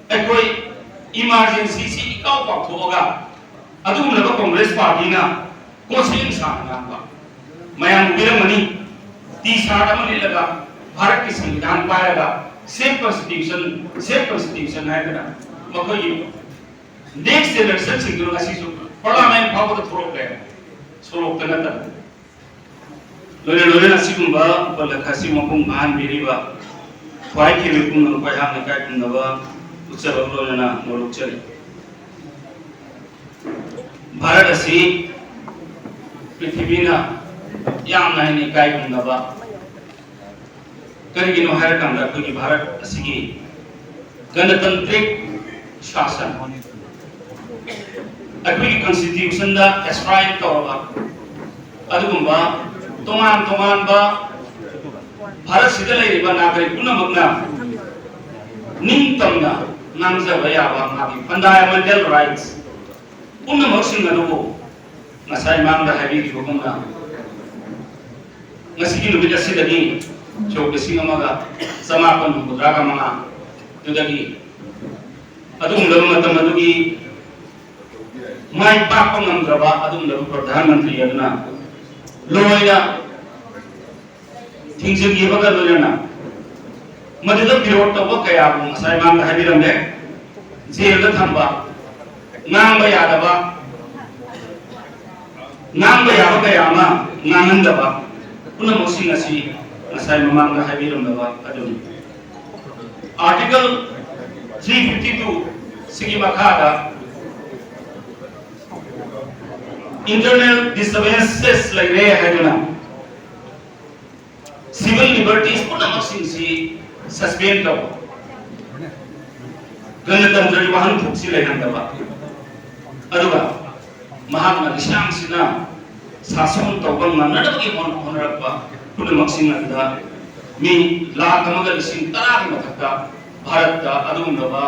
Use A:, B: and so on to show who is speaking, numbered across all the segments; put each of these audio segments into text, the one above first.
A: ꯑꯩꯈꯣꯏ ꯏꯃꯥꯔꯖꯦꯟꯁꯤ ꯁꯤ ꯏꯀꯥꯎ ꯄꯥꯛꯊꯣꯛꯑꯒ ꯑꯗꯨꯒꯨꯝꯂꯕ ꯀꯣꯡꯒ꯭ꯔꯦꯁ ꯄꯥꯔꯇꯤꯅ ꯀꯣꯟꯁꯦꯟ ꯁꯥꯅ ꯉꯥꯡꯕ ꯃꯌꯥꯝ ꯎꯕꯤꯔꯝꯒꯅꯤ टी शर्ट अमा लिलगा भारत की संविधान पाएगा सेफ कॉन्स्टिट्यूशन है ना मखोई नेक्स्ट इलेक्शन सिंगल असीसु पार्लियामेंट फावद थोरक ले सोरक तनता लोने लोने असीगुंबा बलखासी मपुंग मान बिरिबा ख्वाई के बिकुंग ख्वाई हाम नकाय कुंदबा उत्सव लोनेना नोलुक चली भारत असी पृथ्वीना याम नाइने काय कुंदबा करिगिनो हायर कांदा कोई भारत असिगी गणतंत्रिक शासन अखोई कॉन्स्टिट्यूशन दा एस्क्राइब तौरबा अदुगुंबा तोमान तोमान बा भारत सिदा लेरिबा नागरिक पुनमकना निंतमना नांगजबा याबा मागी फंडामेंटल राइट्स पुनमकसिंग अदुबो ngasai mang da habi ki bumna ngasigi nubi asidagi chok sing amaga samapan mudraga manga tudagi adum labu matam adugi mai pak ngamdraba adum labu pradhan mantri aduna loina thingsim gi baga loina maduda birot tawa kaya bu ngasai mang da habi ramde jail da thamba ngamba yadaba nang bayaba kayama nangan daba puna mosi ngasi ngasai mamang da habiram daba adun article 352 sigi makada internal disturbances like re haduna civil liberties puna mosi si suspend daba ganatantra wahan thuksi lehan daba aduga महात्मा दिशांग सिना सासन तौबं ननडबगी होनरबा पुनमक्सिंग अदा मी लाख अमगल सिंग तरागी मथक्ता भारत दा अदुंगबा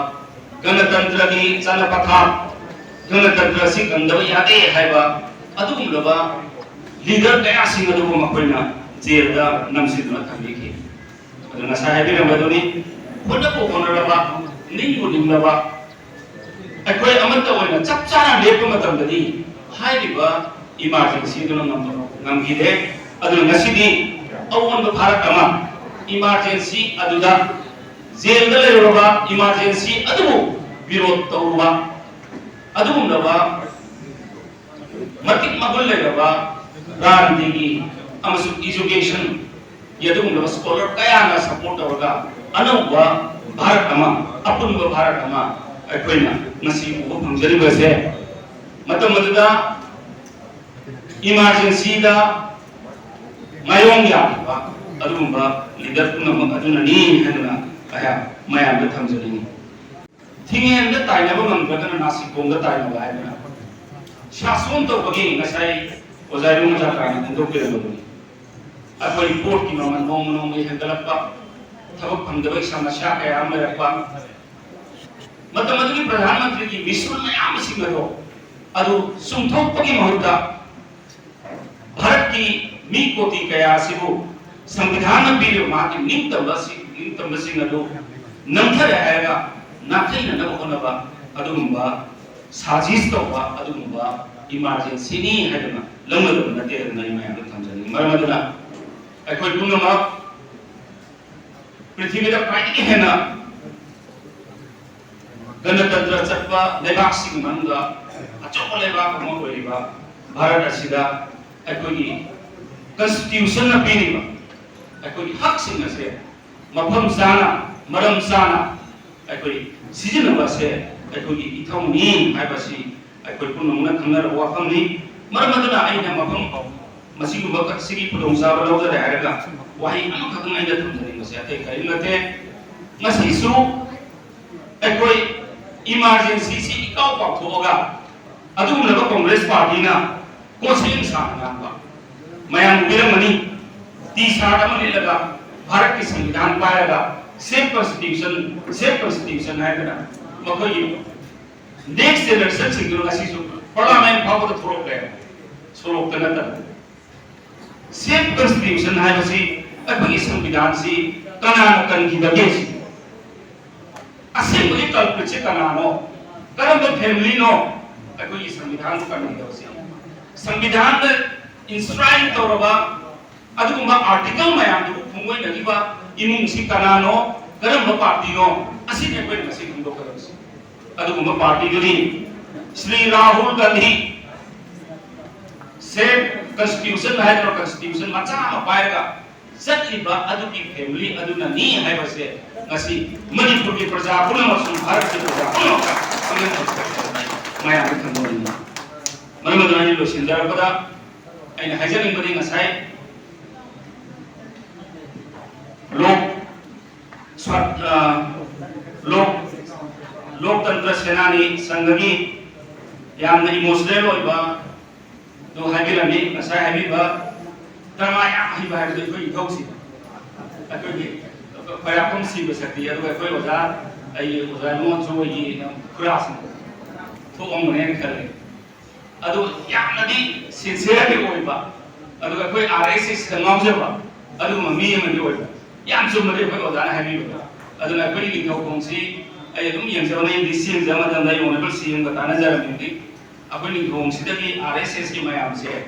A: गणतंत्र की चलपथा गणतंत्र सि गंदब यादे हाइबा अदुंगबा leader कया सिंग अदुबो मखोइना jail दा नमसिदना थंबिखि अदुना साहेबिरम बदुनी होनबो होनरबा निंगु निंगबा अखोई अमत ओइना चपचाना लेप मतमददी हाइरिबा इमरजेंसी दुन नमगिदे अदु नसिदी अवोन भारत अमा इमरजेंसी अदुदा जेल दा लेरबा इमरजेंसी अदु विरोध तौबा अदुगुमबा मतिक मगुल लेरबा राजनीति अमसु एजुकेशन यदुगुमबा स्कॉलर कया ना सपोर्ट तौरगा अनौबा भारत अमा अपुनबा भारत अमा अखोइना नसी उबो फंगजरिबसे मतम मदुदा इमरजेंसी दा मायोंग याबा अदुगुंबा लीडर पुनम अदुननी हदुना आया मयाम द थमजरिनी थिंगेन द ताइनबो मंगबदना नासी कोंग द ताइनबा हायना शासन तो बगे नसाई ओजाइरु मजा कानि दंदोके रबनी अखोइ रिपोर्ट की ममन नोम नोम हेंदलपा थबक फंगदबे समस्या कया मरपा मतलब अदुगी प्रधानमंत्री की मिशन मयाम सिंगरो अदु सुंथोपगी महत्ता भारत की मी कोटि कया सिबु संविधान बिल माकी निंतम सिंग अदु नंथर आएगा नाथैन नब होनबा अदुगुंबा साजिश तौबा अदुगुंबा इमरजेंसी नि हायदना लंगदब नते नै मयाम थमजनि मरमदना अखोइ पुनमा पृथ्वी दा प्राइड हेना गणतंत्र चटवा लेबाक सिंग मनगा अचोक लेबाक म होइबा भारत असिदा अखोगी कॉन्स्टिट्यूशन न पीरिबा अखोगी हक सिंग से मफम साना मरम साना अखोई सिजनबा से अखोगी इथौनी हाइबासी अखोई पुनमना खंगर वाफमनी मरमदना आइना मफम मसिगुबा कसिगी पुदोंसाबा लौजरे हायरगा वाहि अमखगन आइना थमजनि मसे अते करिनते ngasisu अखोई इमरजेंसी सी इकाउ पाथोगा अदुगुमलबा कांग्रेस पार्टी ना कोसेन सानगांबा मयाम उबिरमनी टी शर्ट अमा लिलगा भारत की संविधान पाएगा सेफ कॉन्स्टिट्यूशन है ना मखोई नेक्स्ट इलेक्शन सिंगल असीसु पार्लियामेंट फावद थोरक ले सोरक तनता सेफ कॉन्स्टिट्यूशन है बसी अखोई संविधान सी कना कन की दगे असेंबली कल्पित कनानो करम फैमिली नो अखोई संविधान कनादोसी संविधान इंस्क्राइब तौरबा अदुगुम्बा आर्टिकल मयाम दु खुंगोय नगिबा इमुंग सि कनानो करम पार्टी नो असि ने कोई नसि खुंदो करसी अदुगुम्बा पार्टी दुनी श्री राहुल गांधी से कॉन्स्टिट्यूशन है तो कॉन्स्टिट्यूशन मचा पाएगा सचिबा अदुकी फैमिली अदुना नी है बसे ngasi manipur ki praja puna masum bharat ki praja puna ka sangan maya thamo ni maramadani lo sindar pada aina hajaring badi ngasai लोकतंत्र सेनानी संघगी यामना इमोशनल होइबा दो हाबिरami ngasai habiba tama yam hiba habi ko ithausi akoi Kaya pun si besakti ya, kaya oza, ay oza mo jo yi kuras mo, to om mene kare. Ado yang nadi sincere ni oi ba, ado kaya RSS tengah je ba, ado mami yang ni oi ba, yang cuma dia kaya oza na habi ba, ado na kaya ni kau kongsi, ay dum yang jauh ni disi yang zaman dan day orang bersi yang kata na jalan ni, aku ni kongsi tadi RSS ki mayam se,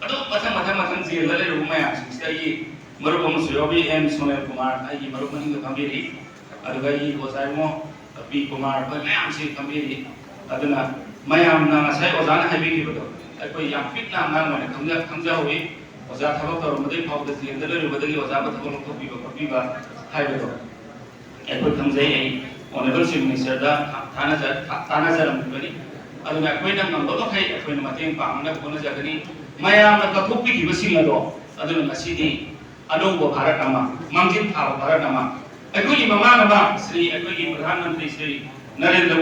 A: ado macam je lalu rumah mayam se, jadi मरुप मुसयोबी M Sonal Kumar आई मरुप मनिंग कंबेरी अदुगाई ओजाइमो P Kumar ब मयाम से कंबेरी अदुना मयाम ना ngasai ओजान हाइबी की बदो अकोई याम पिटना नांग माने खंजा होई ओजा थबक तोर मदे फाव द जिन दले बदगी ओजा ब थबक को पी बा हाइबो अकोई खंजाई आई ऑनरेबल चीफ मिनिस्टर दा थाना जरम बनी अदुना अकोई ना नंगो ब खाई अकोई न मतें पांगना कोना जगनी मयाम ना कथुपी की बसिंग अदो अदुना ngasi अनौब भारत अमा मांजिन थाव भारत अमा अखोई ममा नबा श्री अखोई प्रधानमंत्री श्री नरेंद्र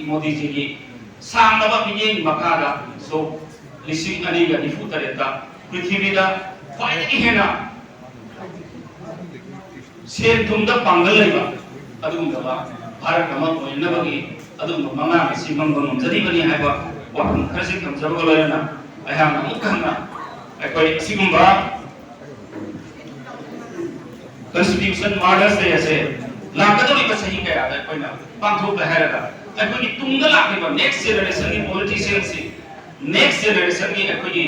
A: मोदी जी की सांगनबा मियें मखादा सो लिसिंग अनिगा निफु तरेता पृथ्वीदा ख्वाइदगी हेना सेन थुमदा पांगल लेबा अदुगुमबा भारत अमा ओइनबगी अदुगुम मंगा मिसि मंगम जरिबनी हाइबा वाखम खरसि खमजबग लेना अहाम मुखंगा अखोई सिगुमबा Constitution Murders Day ऐसे लाकदोरी का सही क्या आता है कोई ना पांचों बहर का ऐसे कि तुंगा लाके बा next generation की politicians से next generation की ऐसे कि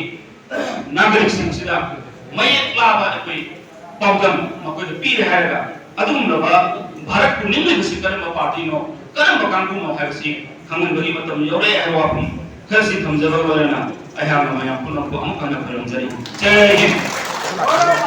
A: नागरिक संसदा मैं एक लाभ ऐसे पाउडम मकोई तो पीर है का अदुम लोगा भारत को निम्न किसी कर्म पार्टी नो कर्म कांगू नो है किसी हमें बड़ी मतलब योरे है वो अपनी कैसे हम जरूर बोले ना अयाम ना मैं आपको ना को हम करना करूँ जरी जय हिंद